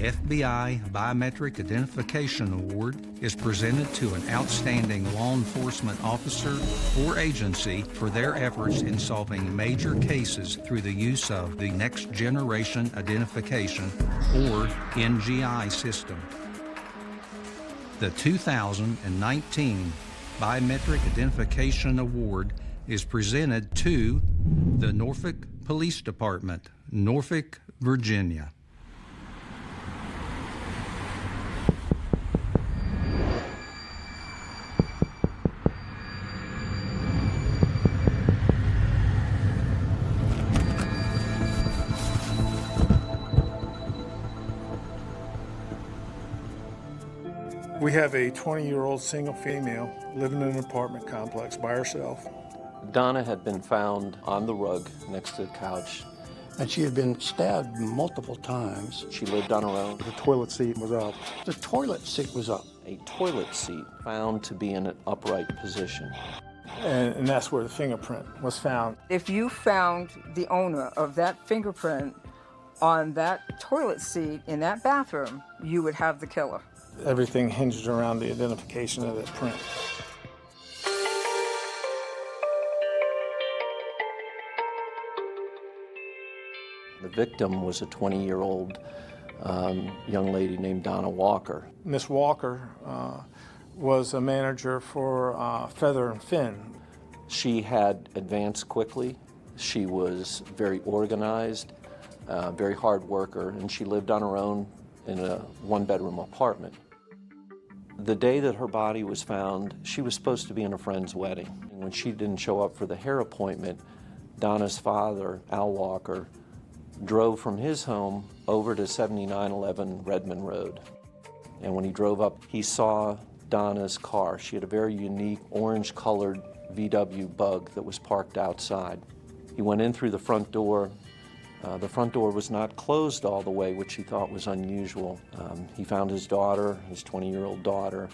FBI Biometric Identification Award is presented to an outstanding law enforcement officer or agency for their efforts in solving major cases through the use of the Next Generation Identification, or NGI system. The 2019 Biometric Identification Award is presented to the Norfolk Police Department, Norfolk, Virginia. We have a 20-year-old single female living in an apartment complex by herself. Donna had been found on the rug next to the couch. And she had been stabbed multiple times. She lived on her own. The toilet seat was up. The toilet seat was up. A toilet seat found to be in an upright position. And that's where the fingerprint was found. If you found the owner of that fingerprint on that toilet seat in that bathroom, you would have the killer. Everything hinged around the identification of that print. The victim was a 20-year-old young lady named Donna Walker. Miss Walker was a manager for Feather and Fin. She had advanced quickly. She was very organized, very hard worker, and she lived on her own in a one-bedroom apartment. The day that her body was found, she was supposed to be in a friend's wedding. When she didn't show up for the hair appointment, Donna's father, Al Walker, drove from his home over to 7911 Redmond Road. And when he drove up, he saw Donna's car. She had a very unique orange-colored VW Bug that was parked outside. He went in through the front door. The front door was not closed all the way, which he thought was unusual. He found his daughter, his 20-year-old daughter,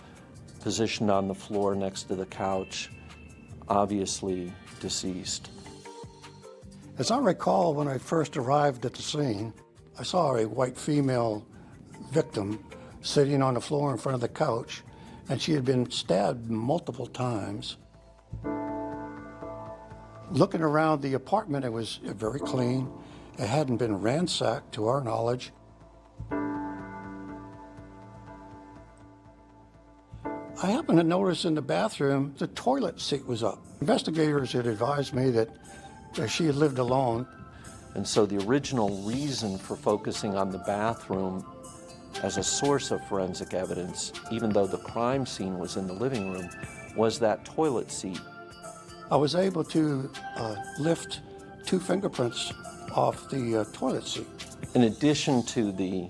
positioned on the floor next to the couch, obviously deceased. As I recall, when I first arrived at the scene, I saw a white female victim sitting on the floor in front of the couch, and she had been stabbed multiple times. Looking around the apartment, it was very clean. It hadn't been ransacked, to our knowledge. I happened to notice in the bathroom, the toilet seat was up. Investigators had advised me that she had lived alone. And so the original reason for focusing on the bathroom as a source of forensic evidence, even though the crime scene was in the living room, was that toilet seat. I was able to lift 2 fingerprints off the toilet seat. In addition to the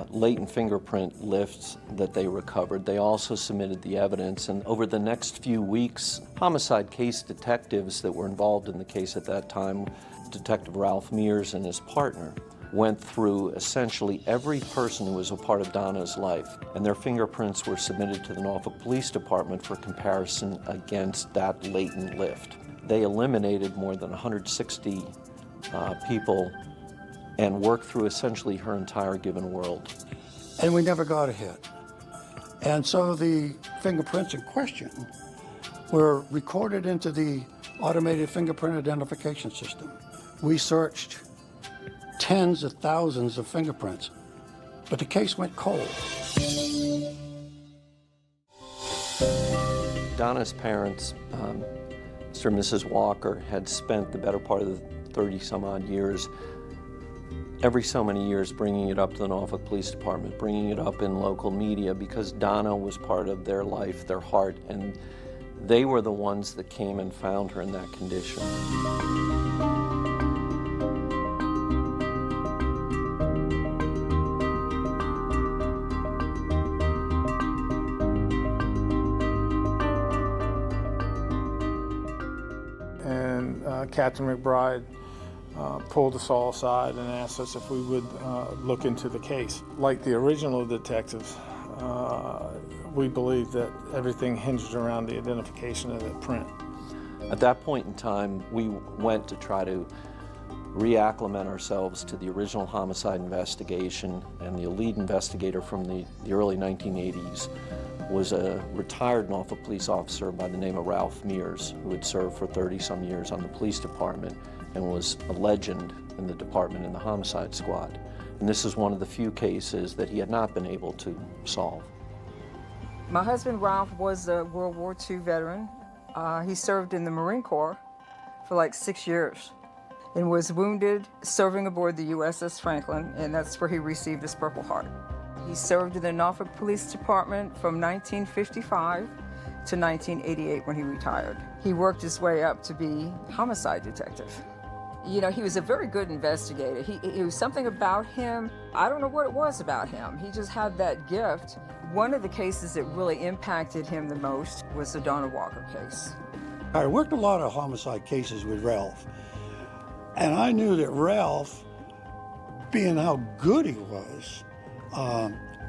latent fingerprint lifts that they recovered, they also submitted the evidence, and over the next few weeks, homicide case detectives that were involved in the case at that time, Detective Ralph Mears and his partner, went through essentially every person who was a part of Donna's life, and their fingerprints were submitted to the Norfolk Police Department for comparison against that latent lift. They eliminated more than 160 people and worked through essentially her entire given world. And we never got a hit. And so the fingerprints in question were recorded into the automated fingerprint identification system. We searched tens of thousands of fingerprints, but the case went cold. Donna's parents, Mr. and Mrs. Walker, had spent the better part of the 30-some-odd years, every so many years, bringing it up to the Norfolk Police Department, bringing it up in local media, because Donna was part of their life, their heart, and they were the ones that came and found her in that condition. And Captain McBride pulled us all aside and asked us if we would look into the case. Like the original detectives, we believe that everything hinged around the identification of that print. At that point in time, we went to try to reacclimate ourselves to the original homicide investigation, and the lead investigator from the early 1980s was a retired Norfolk police officer by the name of Ralph Mears, who had served for 30-some years on the police department and was a legend in the department in the homicide squad. And this is one of the few cases that he had not been able to solve. My husband Ralph was a World War II veteran. He served in the Marine Corps for like 6 years and was wounded serving aboard the USS Franklin, and that's where he received his Purple Heart. He served in the Norfolk Police Department from 1955 to 1988 when he retired. He worked his way up to be homicide detective. You know, he was a very good investigator. He was something about him, I don't know what it was about him. He just had that gift. One of the cases that really impacted him the most was the Donna Walker case. I worked a lot of homicide cases with Ralph, and I knew that Ralph, being how good he was,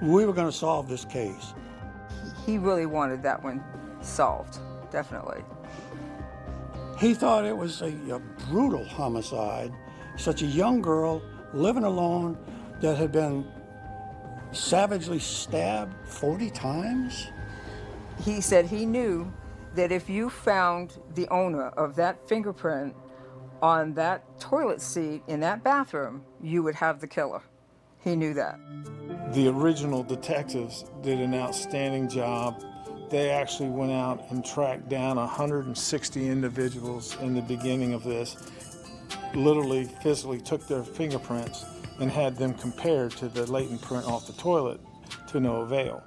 we were going to solve this case. He really wanted that one solved, definitely. He thought it was a brutal homicide. Such a young girl living alone that had been savagely stabbed 40 times. He said he knew that if you found the owner of that fingerprint on that toilet seat in that bathroom, you would have the killer. He knew that. The original detectives did an outstanding job. They actually went out and tracked down 160 individuals in the beginning of this, literally physically took their fingerprints and had them compared to the latent print off the toilet to no avail.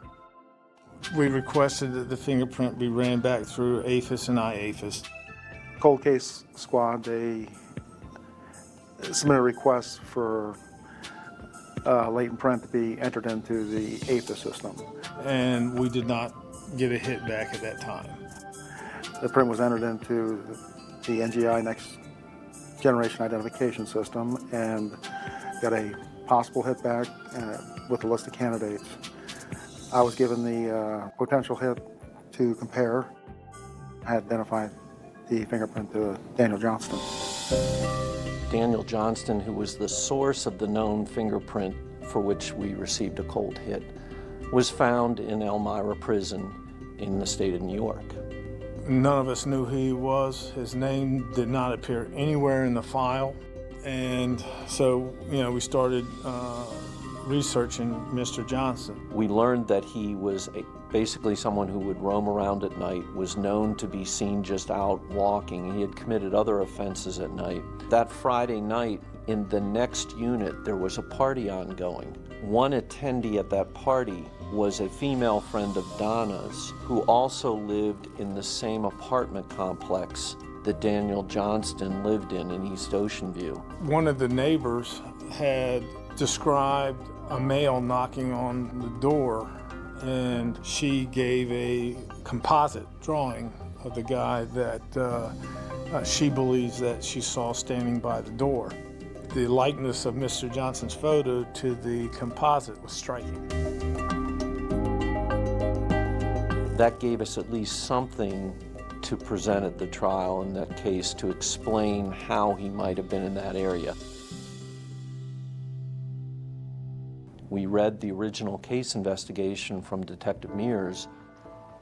We requested that the fingerprint be ran back through APHIS and IAPHIS. Cold case squad, they submitted a request for latent print to be entered into the APHIS system. And we did not get a hit back at that time. The print was entered into the NGI, Next Generation Identification System, and got a possible hit back with a list of candidates. I was given the potential hit to compare. I identified the fingerprint to Daniel Johnston. Daniel Johnston, who was the source of the known fingerprint for which we received a cold hit, was found in Elmira Prison in the state of New York. None of us knew who he was. His name did not appear anywhere in the file. And so, we started researching Mr. Johnston. We learned that he was basically someone who would roam around at night, was known to be seen just out walking. He had committed other offenses at night. That Friday night, in the next unit, there was a party ongoing. One attendee at that party was a female friend of Donna's who also lived in the same apartment complex that Daniel Johnston lived in East Ocean View. One of the neighbors had described a male knocking on the door, and she gave a composite drawing of the guy that she believes that she saw standing by the door. The likeness of Mr. Johnston's photo to the composite was striking. That gave us at least something to present at the trial in that case to explain how he might have been in that area. We read the original case investigation from Detective Mears.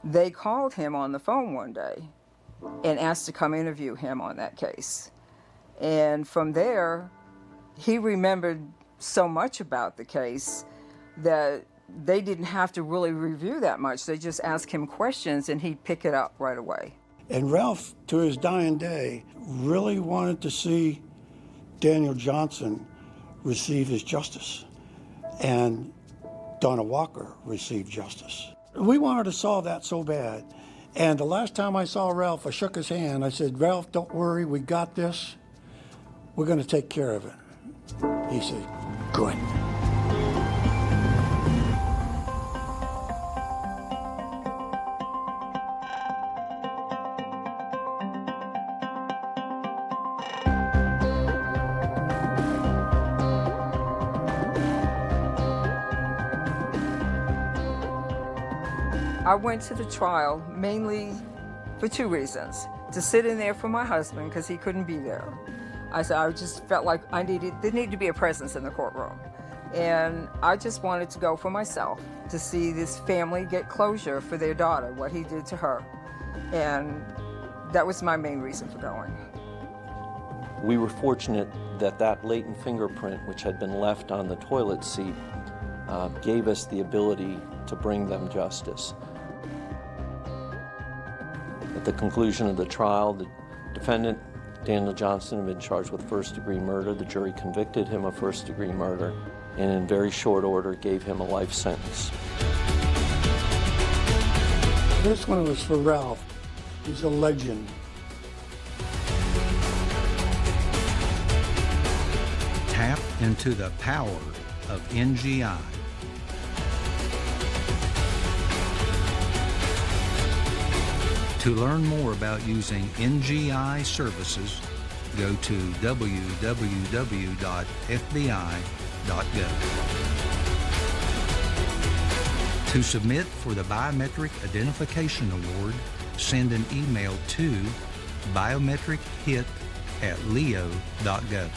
They called him on the phone one day and asked to come interview him on that case. And from there, he remembered so much about the case that they didn't have to really review that much. They just asked him questions and he'd pick it up right away. And Ralph, to his dying day, really wanted to see Daniel Johnston receive his justice and Donna Walker receive justice. We wanted to solve that so bad. And the last time I saw Ralph, I shook his hand. I said, "Ralph, don't worry, we got this. We're going to take care of it." He said, "Good." I went to the trial mainly for two reasons. To sit in there for my husband, because he couldn't be there. I just felt like there needed to be a presence in the courtroom. And I just wanted to go for myself to see this family get closure for their daughter, what he did to her. And that was my main reason for going. We were fortunate that that latent fingerprint, which had been left on the toilet seat, gave us the ability to bring them justice. At the conclusion of the trial, the defendant, Daniel Johnson, had been charged with first-degree murder. The jury convicted him of first-degree murder, and in very short order gave him a life sentence. This one was for Ralph. He's a legend. Tap into the power of NGI. To learn more about using NGI services, go to www.fbi.gov. To submit for the Biometric Identification Award, send an email to biometrichit@leo.gov.